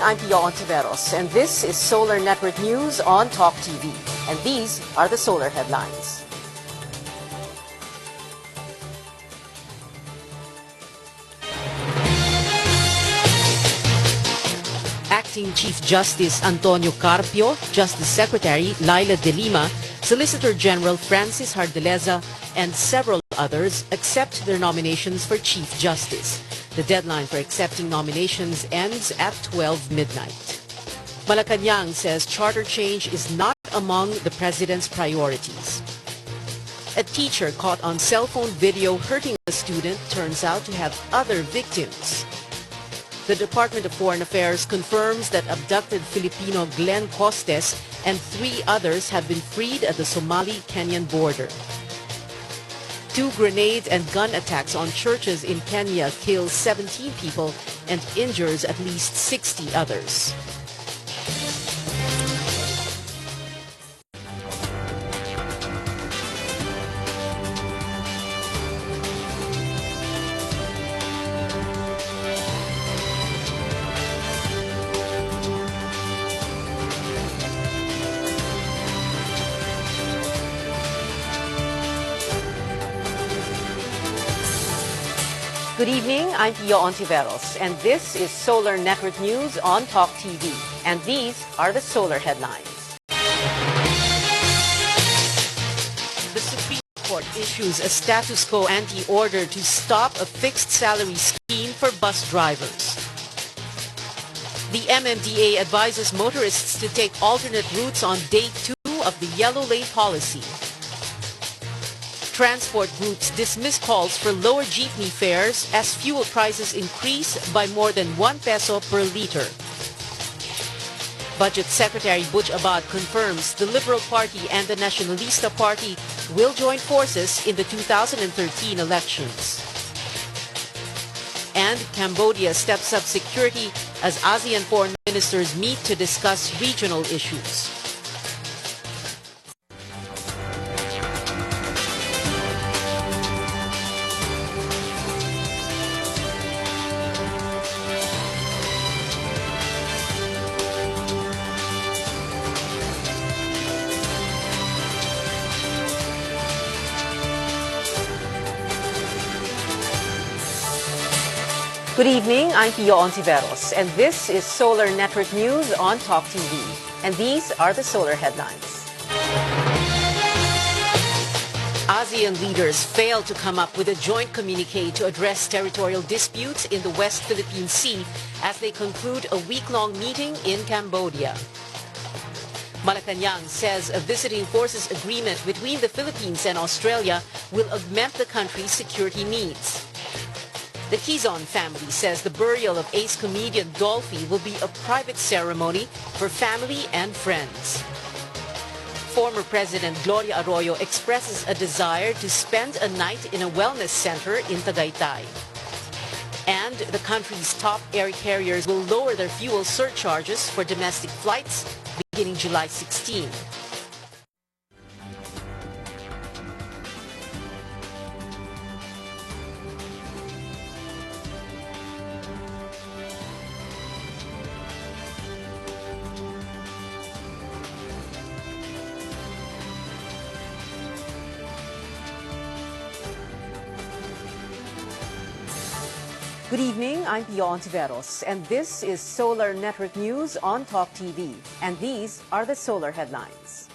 I'm Hontiveros, and this is Solar Network News on Talk TV. And these are the solar headlines. Acting Chief Justice Antonio Carpio, Justice Secretary Laila de Lima, Solicitor General Francis Hardeleza, and several others accept their nominations for Chief Justice. The deadline for accepting nominations ends at 12 midnight. Malacanang says charter change is not among the president's priorities. A teacher caught on cell phone video hurting a student turns out to have other victims. The Department of Foreign Affairs confirms that abducted Filipino Glenn Costes and 3 others have been freed at the Somali-Kenyan border. 2 grenade and gun attacks on churches in Kenya kill 17 people and injures at least 60 others. Good evening, I'm Hontiveros, and this is Solar Network News on Talk TV. And these are the solar headlines. The Supreme Court issues a status quo ante-order to stop a fixed salary scheme for bus drivers. The MMDA advises motorists to take alternate routes on day 2 of the yellow lane policy. Transport groups dismiss calls for lower jeepney fares as fuel prices increase by more than 1 peso per liter. Budget Secretary Butch Abad confirms the Liberal Party and the Nacionalista Party will join forces in the 2013 elections. And Cambodia steps up security as ASEAN foreign ministers meet to discuss regional issues. Good evening, I'm Hontiveros, and this is Solar Network News on Talk TV. And these are the solar headlines. ASEAN leaders failed to come up with a joint communique to address territorial disputes in the West Philippine Sea as they conclude a week-long meeting in Cambodia. Malacanang says a visiting forces agreement between the Philippines and Australia will augment the country's security needs. The Quezon family says the burial of ace comedian Dolphy will be a private ceremony for family and friends. Former President Gloria Arroyo expresses a desire to spend a night in a wellness center in Tagaytay. And the country's top air carriers will lower their fuel surcharges for domestic flights beginning July 16. Good evening, I'm Hontiveros, and this is Solar Network News on Talk TV. And these are the solar headlines.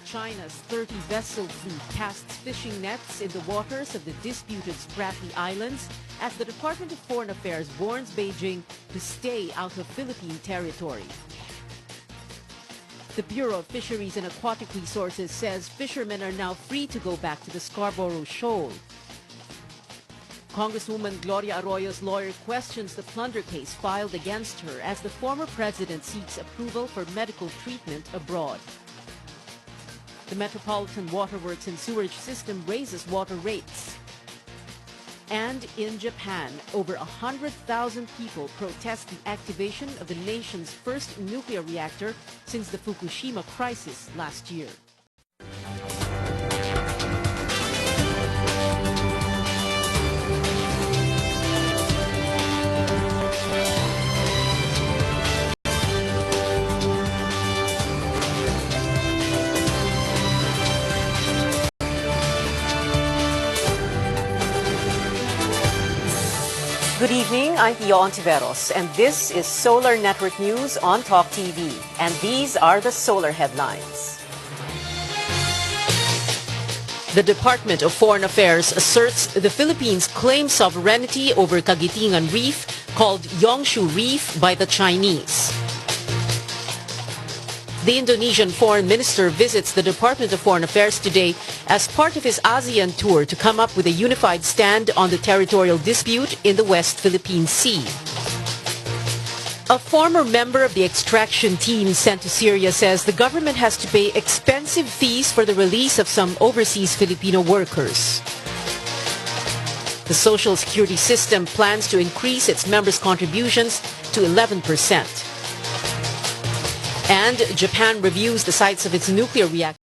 China's 30-vessel fleet casts fishing nets in the waters of the disputed Spratly Islands as the Department of Foreign Affairs warns Beijing to stay out of Philippine territory. The Bureau of Fisheries and Aquatic Resources says fishermen are now free to go back to the Scarborough Shoal. Congresswoman Gloria Arroyo's lawyer questions the plunder case filed against her as the former president seeks approval for medical treatment abroad. The Metropolitan Waterworks and Sewerage System raises water rates. And in Japan, over 100,000 people protest the activation of the nation's first nuclear reactor since the Fukushima crisis last year. Good evening, I'm Hontiveros, and this is Solar Network News on Talk TV. And these are the solar headlines. The Department of Foreign Affairs asserts the Philippines claims sovereignty over Kagitingan Reef, called Yongshu Reef by the Chinese. The Indonesian foreign minister visits the Department of Foreign Affairs today as part of his ASEAN tour to come up with a unified stand on the territorial dispute in the West Philippine Sea. A former member of the extraction team sent to Syria says the government has to pay expensive fees for the release of some overseas Filipino workers. The Social Security system plans to increase its members' contributions to 11%. And Japan reviews the sites of its nuclear reactor.